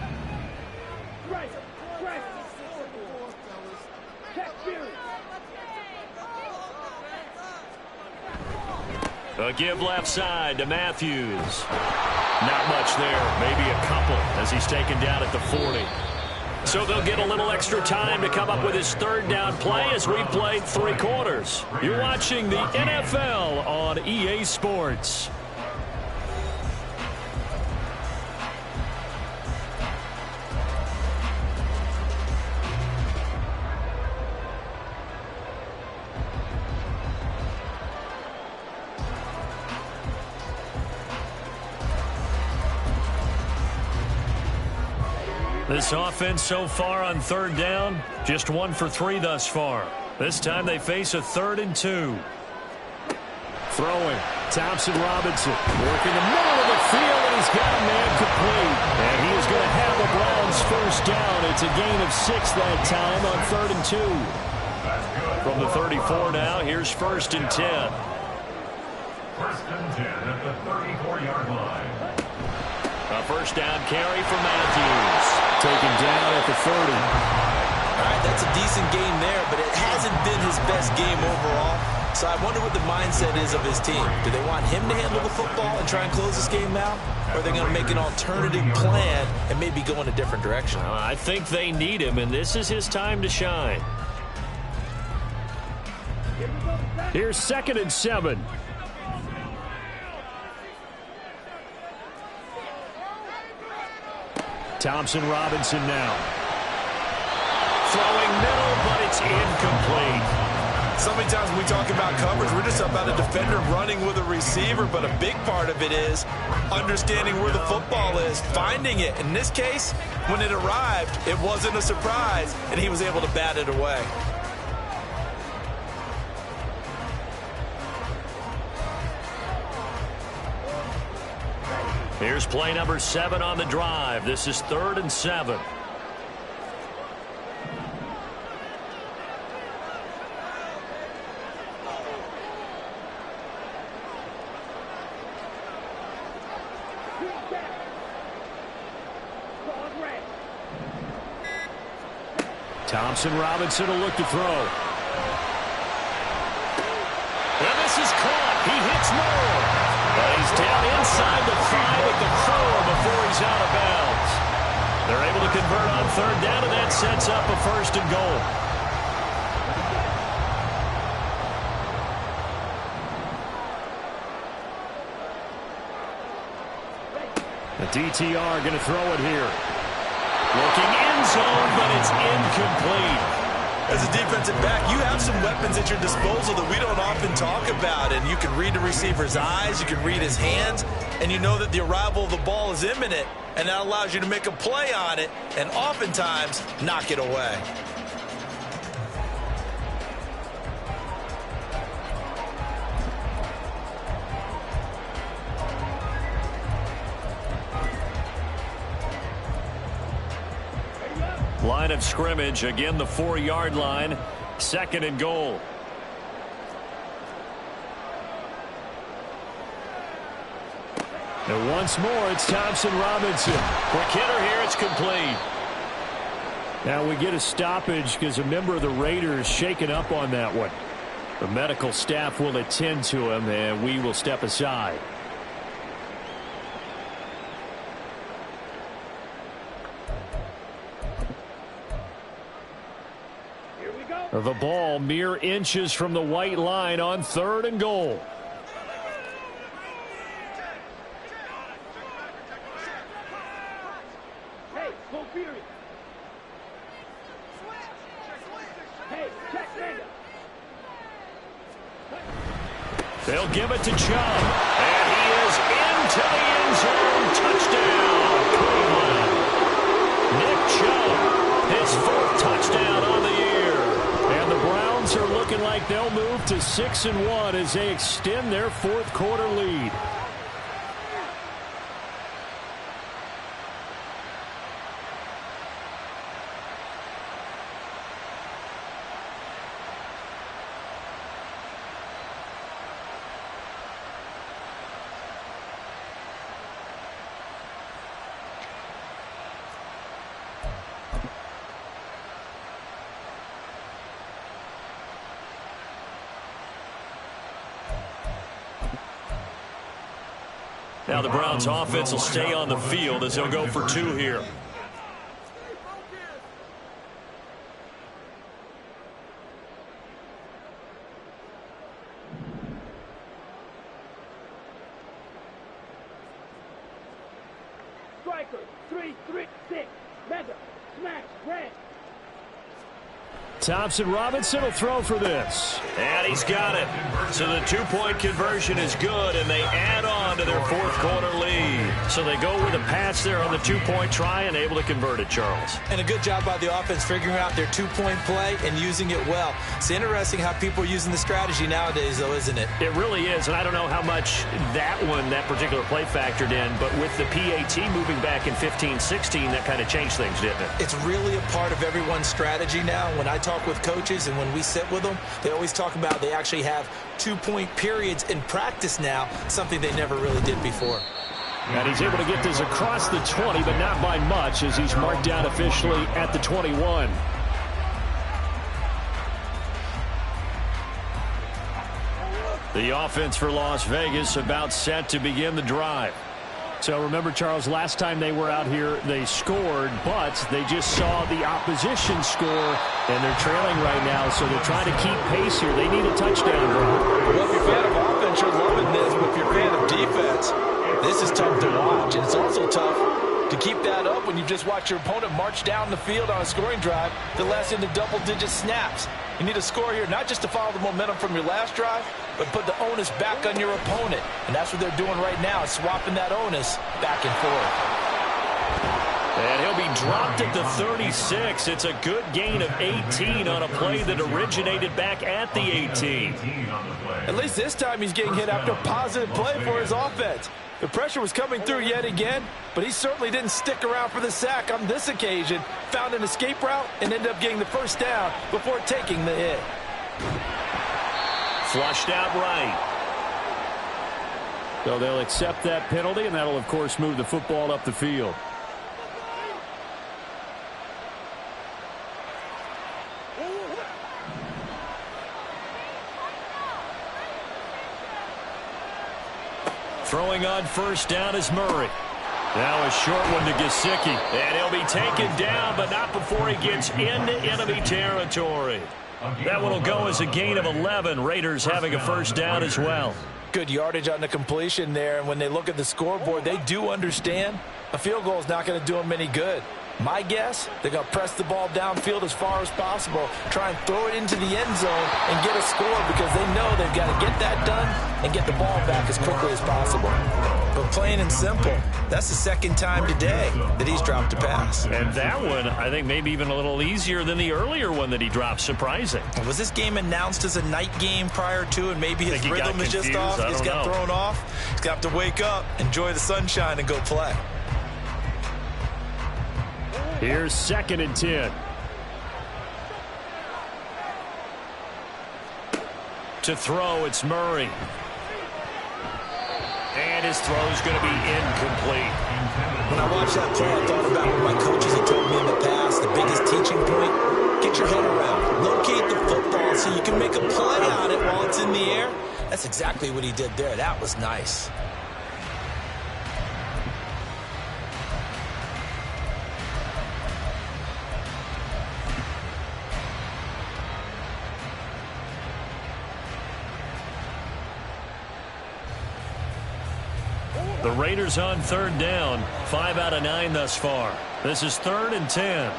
Speaker 3: A give left side to Matthews. Not much there. Maybe a couple as he's taken down at the 40. So they'll get a little extra time to come up with his 3rd down play as we played 3 quarters. You're watching the NFL on EA Sports. This offense so far on 3rd down, just 1 for 3 thus far. This time they face a 3rd and 2. Throwing, Thompson Robinson working the middle of the field, and he's got a man complete. And he is going to have the Browns 1st down. It's a gain of 6 that time on 3rd and 2. From the 34 now, here's 1st and 10.
Speaker 4: 1st and 10 at the 34-yard line.
Speaker 3: A 1st down carry for Matthews. Taken down at the 30.
Speaker 2: All right, that's a decent game there, but it hasn't been his best game overall. So I wonder what the mindset is of his team. Do they want him to handle the football and try and close this game out? Or are they going to make an alternative plan and maybe go in a different direction?
Speaker 3: I think they need him, and this is his time to shine. Here's 2nd and 7. Thompson Robinson now. Throwing middle, but it's incomplete.
Speaker 2: So many times when we talk about coverage, we're just about a defender running with a receiver, but a big part of it is understanding where the football is, finding it. In this case, when it arrived, it wasn't a surprise, and he was able to bat it away.
Speaker 3: Here's play number 7 on the drive. This is 3rd and 7. Thompson Robinson will look to throw. And this is caught. He hits Moore. But he's down inside the 5 at the 4 before he's out of bounds. They're able to convert on 3rd down, and that sets up a 1st and goal. The DTR going to throw it here. Looking end zone, but it's incomplete.
Speaker 2: As a defensive back, you have some weapons at your disposal that we don't often talk about. And you can read the receiver's eyes, you can read his hands, and you know that the arrival of the ball is imminent. And that allows you to make a play on it and oftentimes knock it away.
Speaker 3: Line of scrimmage, again the 4-yard line, 2nd and goal. And once more, it's Thompson Robinson. Quick hitter here, it's complete. Now we get a stoppage because a member of the Raiders shaken up on that one. The medical staff will attend to him, and we will step aside. The ball mere inches from the white line on 3rd and goal. They'll give it to Chubb. And he is into the end zone. Touchdown, Cleveland. Nick Chubb, his 4th touchdown on the year. And the Browns are looking like they'll move to 6-1 as they extend their 4th quarter lead. how the Browns offense will stay on the field as they'll go for 2 here.
Speaker 5: Striker, 3-3-6, mega, smash, red.
Speaker 3: Thompson Robinson will throw for this. And he's got it. So the 2-point conversion is good, and they add on to their 4th quarter lead. So they go with a pass there on the 2-point try and able to convert it, Charles.
Speaker 2: And a good job by the offense figuring out their 2-point play and using it well. It's interesting how people are using the strategy nowadays, though, isn't it?
Speaker 3: It really is, and I don't know how much that particular play factored in, but with the PAT moving back in 15-16, that kind of changed things, didn't it?
Speaker 2: It's really a part of everyone's strategy now. When I talk with coaches and when we sit with them, they always talk about they actually have 2-point periods in practice now, something they never really did before.
Speaker 3: And he's able to get this across the 20, but not by much, as he's marked down officially at the 21. The offense for Las Vegas about set to begin the drive. So remember, Charles, last time they were out here, they scored, but they just saw the opposition score, and they're trailing right now, so they're trying to keep pace here. They need a touchdown drive.
Speaker 2: Well, if you're a fan of offense, you're loving this, but if you're a fan of defense, this is tough to watch, and it's also tough to keep that up when you just watch your opponent march down the field on a scoring drive that lasts into double-digit snaps. You need a score here, not just to follow the momentum from your last drive, but put the onus back on your opponent. And that's what they're doing right now, swapping that onus back and forth.
Speaker 3: And he'll be dropped at the 36. It's a good gain of 18 on a play that originated back at the 18.
Speaker 2: At least this time he's getting hit after a positive play for his offense. The pressure was coming through yet again, but he certainly didn't stick around for the sack on this occasion. Found an escape route and ended up getting the first down before taking the hit.
Speaker 3: Flushed out right. So they'll accept that penalty, and that'll, of course, move the football up the field. Throwing on first down is Murray. Now a short one to Gesicki. And he'll be taken down, but not before he gets into enemy territory. That one will go as a gain of 11. Raiders having a first down as well.
Speaker 2: Good yardage on the completion there, and when they look at the scoreboard, they do understand a field goal is not going to do them any good. My guess, they're going to press the ball downfield as far as possible, try and throw it into the end zone and get a score because they know they've got to get that done and get the ball back as quickly as possible. But plain and simple, that's the second time today that he's dropped a pass.
Speaker 3: And that one, I think, maybe even a little easier than the earlier one that he dropped. Surprising.
Speaker 2: Was this game announced as a night game prior to, and maybe his rhythm is just off? He's got thrown off. He's got to wake up, enjoy the sunshine, and go play.
Speaker 3: Here's 2nd and 10. To throw, it's Murray. And his throw's going to be incomplete.
Speaker 2: When I watched that play, I thought about what my coaches had told me in the past. The biggest teaching point, get your head around. Locate the football so you can make a play on it while it's in the air. That's exactly what he did there. That was nice.
Speaker 3: The Raiders on 3rd down. 5 out of 9 thus far. This is 3rd and 10.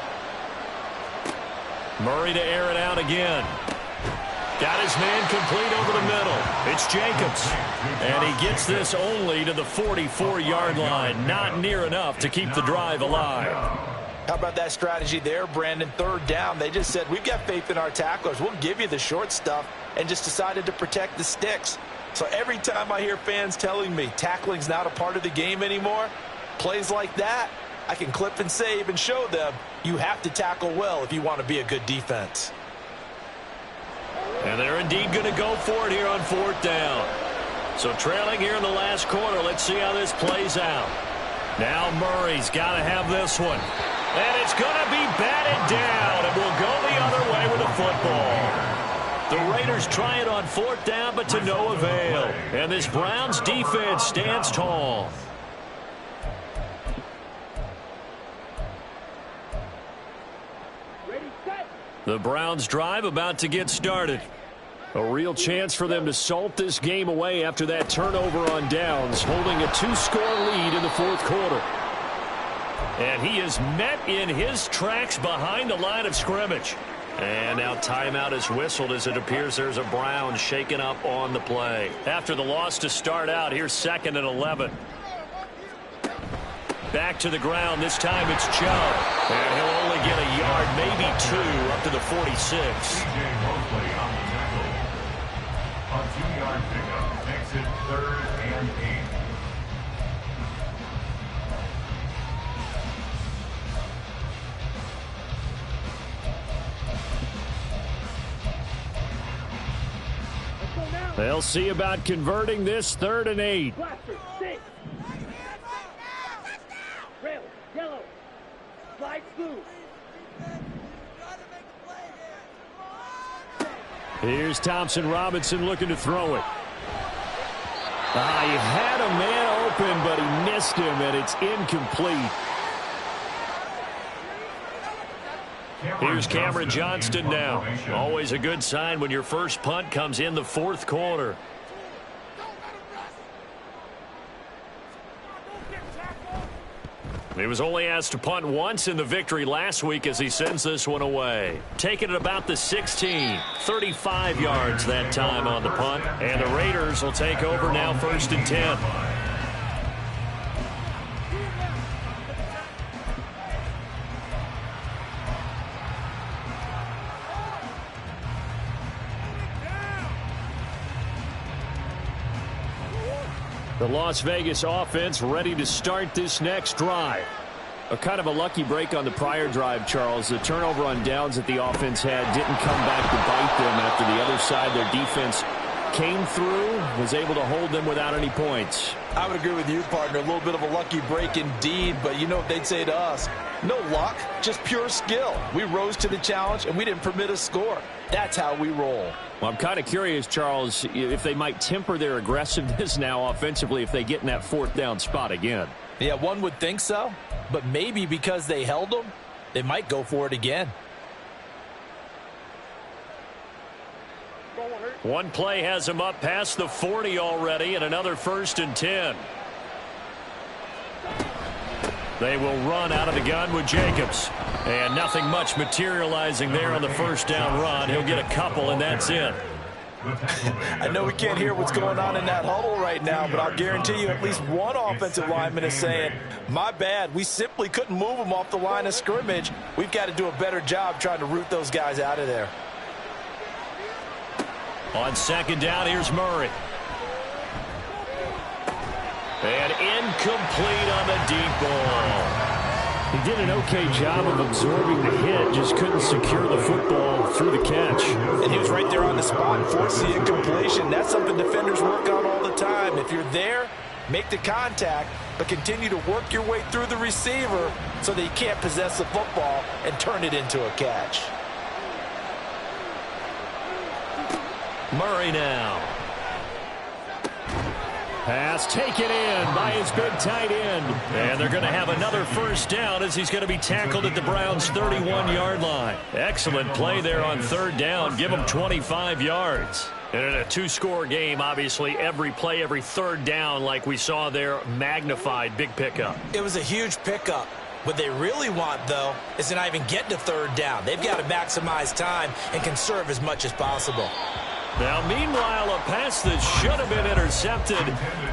Speaker 3: Murray to air it out again. Got his man complete over the middle. It's Jacobs. And he gets this only to the 44-yard line. Not near enough to keep the drive alive.
Speaker 2: How about that strategy there, Brandon? 3rd down. They just said, we've got faith in our tacklers. We'll give you the short stuff, and just decided to protect the sticks. So every time I hear fans telling me tackling's not a part of the game anymore, plays like that, I can clip and save and show them you have to tackle well if you want to be a good defense.
Speaker 3: And they're indeed going to go for it here on 4th down. So trailing here in the last quarter, let's see how this plays out. Now Murray's got to have this one. And it's going to be batted down, and we'll go the other way with the football. The Raiders
Speaker 1: Raiders try it on 4th down, but to no avail. And this Browns defense stands tall.
Speaker 5: Ready, set.
Speaker 1: The Browns drive about to get started. A real chance for them to salt this game away after that turnover on downs, holding a 2-score lead in the 4th quarter. And he is met in his tracks behind the line of scrimmage. And now timeout is whistled as it appears there's a Brown shaken up on the play. After the loss to start out, here's 2nd and 11. Back to the ground. This time it's Chubb. And he'll only get a yard, maybe 2, up to the 46.
Speaker 4: A 2-yard pickup makes it 3rd and 8.
Speaker 1: They'll see about converting this 3rd and 8.
Speaker 5: Blaster, 6. Rail, yellow. Slide blue.
Speaker 1: Here's Thompson Robinson looking to throw it. He had a man open, but he missed him, and it's incomplete. Here's Cameron Johnston now. Always a good sign when your first punt comes in the 4th quarter. He was only asked to punt once in the victory last week as he sends this one away. Taking it about the 16. 35 yards that time on the punt. And the Raiders will take over now 1st and 10. The Las Vegas offense ready to start this next drive. A kind of a lucky break on the prior drive, Charles. The turnover on downs that the offense had didn't come back to bite them after the other side. Their defense came through, was able to hold them without any points.
Speaker 2: I would agree with you, partner. A little bit of a lucky break indeed, but you know what they'd say to us? No luck, just pure skill. We rose to the challenge, and we didn't permit a score. That's how we roll.
Speaker 1: Well, I'm kind of curious, Charles, if they might temper their aggressiveness now offensively if they get in that 4th down spot again.
Speaker 2: Yeah, one would think so, but maybe because they held them, they might go for it again.
Speaker 1: One play has him up past the 40 already, and another 1st and 10. They will run out of the gun with Jacobs. And nothing much materializing there on the 1st down run. He'll get a couple, and that's it.
Speaker 2: I know we can't hear what's going on in that huddle right now, but I'll guarantee you at least one offensive lineman is saying, my bad, we simply couldn't move them off the line of scrimmage. We've got to do a better job trying to root those guys out of there.
Speaker 1: On 2nd down, here's Murray. And incomplete on the deep ball. He did an okay job of absorbing the hit, just couldn't secure the football through the catch.
Speaker 2: And he was right there on the spot and forced the incompletion. That's something defenders work on all the time. If you're there, make the contact, but continue to work your way through the receiver so that he can't possess the football and turn it into a catch.
Speaker 1: Murray now. Pass taken in by his big tight end. And they're going to have another 1st down as he's going to be tackled at the Browns' 31-yard line. Excellent play there on 3rd down. Give him 25 yards. And in a 2-score game, obviously, every play, every 3rd down, like we saw there, magnified. Big pickup.
Speaker 2: It was a huge pickup. What they really want, though, is to not even get to 3rd down. They've got to maximize time and conserve as much as possible.
Speaker 1: Now, meanwhile, a pass that should have been intercepted,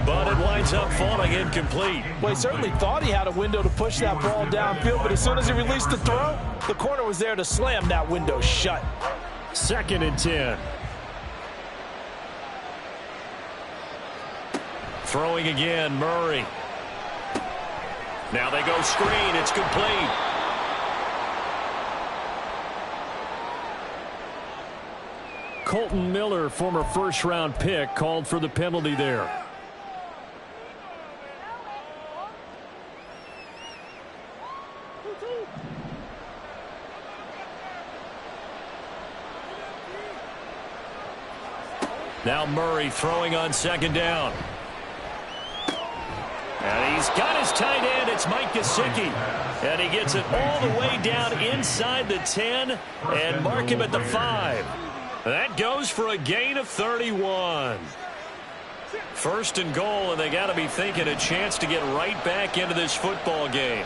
Speaker 1: but it winds up falling incomplete.
Speaker 2: Well, he certainly thought he had a window to push that ball downfield, but as soon as he released the throw, the corner was there to slam that window shut.
Speaker 1: 2nd and 10. Throwing again, Murray. Now they go screen. It's complete. Colton Miller, former 1st-round pick, called for the penalty there.
Speaker 3: Now Murray throwing on second down. And he's got his tight end. It's Mike Gesicki. And he gets it all the way down inside the 10 and mark him at the 5. That goes for a gain of 31. First and goal, and they got to be thinking a chance to get right back into this football game.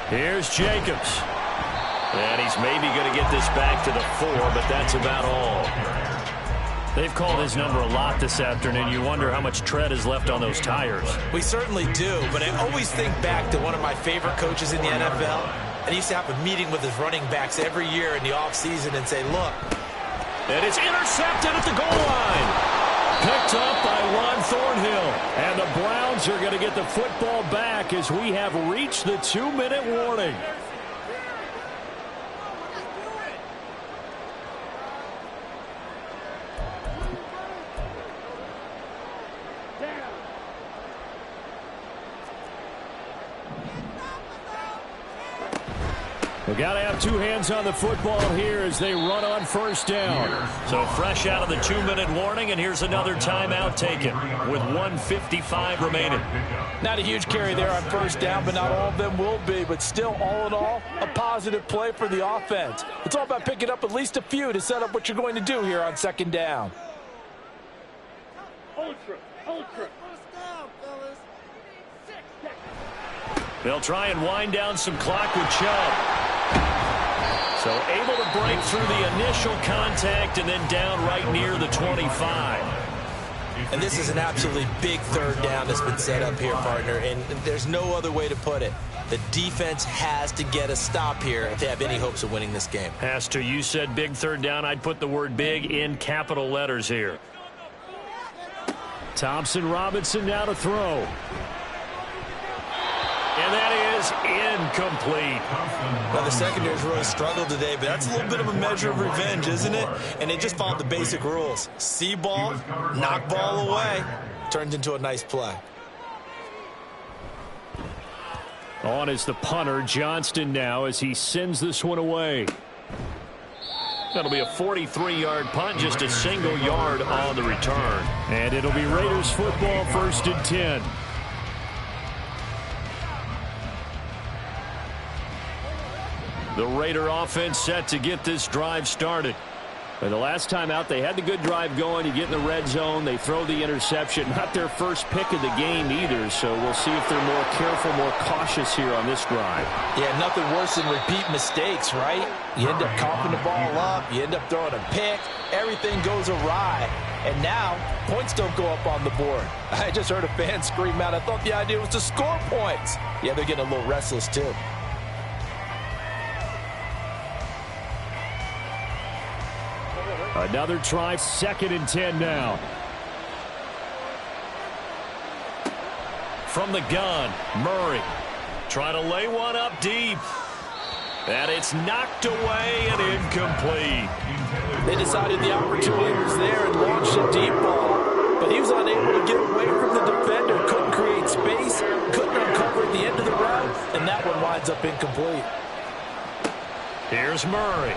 Speaker 3: Here's Jacobs. And he's maybe going to get this back to the 4, but that's about all. They've called his number a lot this afternoon. You wonder how much tread is left on those tires.
Speaker 2: We certainly do, but I always think back to one of my favorite coaches in the NFL. And he used to have a meeting with his running backs every year in the offseason and say, look.
Speaker 3: And it's intercepted at the goal line. Picked up by Ron Thornhill. And the Browns are going to get the football back as we have reached the 2-minute warning. We've got to have two hands on the football here as they run on first down. So fresh out of the 2-minute warning, and here's another timeout taken with 1:55 remaining.
Speaker 2: Not a huge carry there on first down, but not all of them will be. But still, all in all, a positive play for the offense. It's all about picking up at least a few to set up what you're going to do here on second down.
Speaker 5: Ultra.
Speaker 3: They'll try and wind down some clock with Chubb. So able to break through the initial contact and then down right near the 25.
Speaker 2: And this is an absolutely big third down that's been set up here, partner, and there's no other way to put it. The defense has to get a stop here if they have any hopes of winning this game.
Speaker 3: Has to. You said big third down. I'd put the word big in capital letters here. Thompson Robinson now to throw. And that is incomplete.
Speaker 2: Well, the secondary's really struggled today, but that's a little bit of a measure of revenge, isn't it? And they just followed the basic rules. See ball, knock ball away. Turns into a nice play.
Speaker 3: On is the punter, Johnston, now as he sends this one away. That'll be a 43-yard punt, just a single yard on the return. And it'll be Raiders football, 1st and 10. The Raider offense set to get this drive started. And the last time out, they had the good drive going. You get in the red zone, they throw the interception. Not their first pick of the game either, so we'll see if they're more careful, more cautious here on this drive.
Speaker 2: Yeah, nothing worse than repeat mistakes, right? You end up coughing the ball up, you end up throwing a pick, everything goes awry. And now, points don't go up on the board. I just heard a fan scream out, I thought the idea was to score points. Yeah, they're getting a little restless too.
Speaker 3: Another try, 2nd and 10 now. From the gun, Murray. Trying to lay one up deep. And it's knocked away and incomplete.
Speaker 2: They decided the opportunity was there and launched a deep ball. But he was unable to get away from the defender. Couldn't create space. Couldn't uncover at the end of the route. And that one winds up incomplete.
Speaker 3: Here's Murray.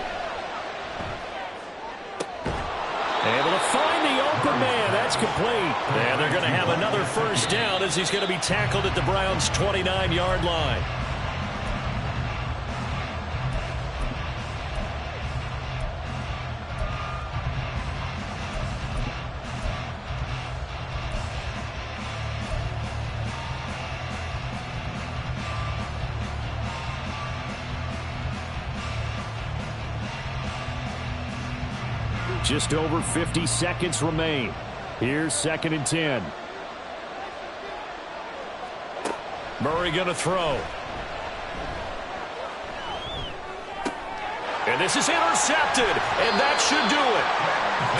Speaker 3: Able to find the open man. That's complete. And they're going to have another first down as he's going to be tackled at the Browns' 29-yard line. Just over 50 seconds remain. Here's 2nd and 10. Murray going to throw. And this is intercepted, and that should do it.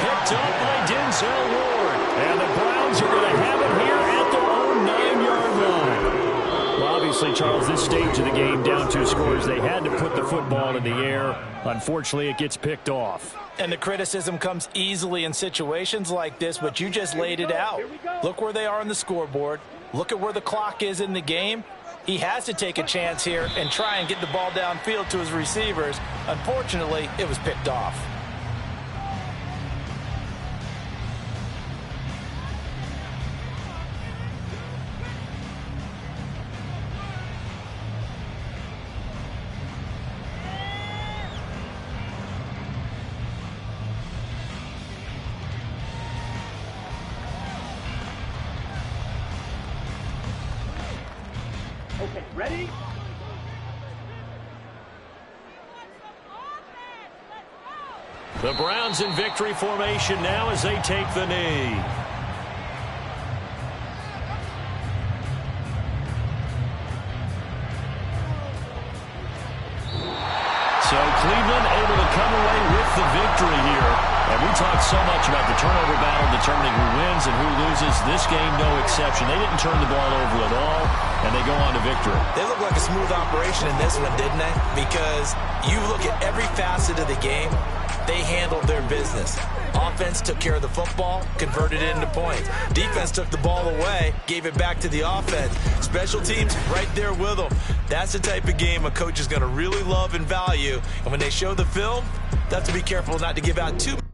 Speaker 3: Picked up by Denzel Ward. And the Browns are going to have it here at their own 9-yard line. Well, obviously, Charles, this stage of the game, down 2 scores, they had to put the football in the air. Unfortunately, it gets picked off.
Speaker 2: And the criticism comes easily in situations like this, but you just laid it out. Look where they are on the scoreboard. Look at where the clock is in the game. He has to take a chance here and try and get the ball downfield to his receivers. Unfortunately, it was picked off.
Speaker 5: Ready?
Speaker 1: The Browns in victory formation now as they take the knee. So Cleveland able to come away with the victory here. And we talked so much about the turnover battle determining who wins and who loses. This game, no exception. They didn't turn the ball over at all, and they go on to victory.
Speaker 2: They look like a smooth operation in this one, didn't they? Because you look at every facet of the game, they handled their business. Offense took care of the football, converted it into points. Defense took the ball away, gave it back to the offense. Special teams right there with them. That's the type of game a coach is going to really love and value. And when they show the film, they have to be careful not to give out too much.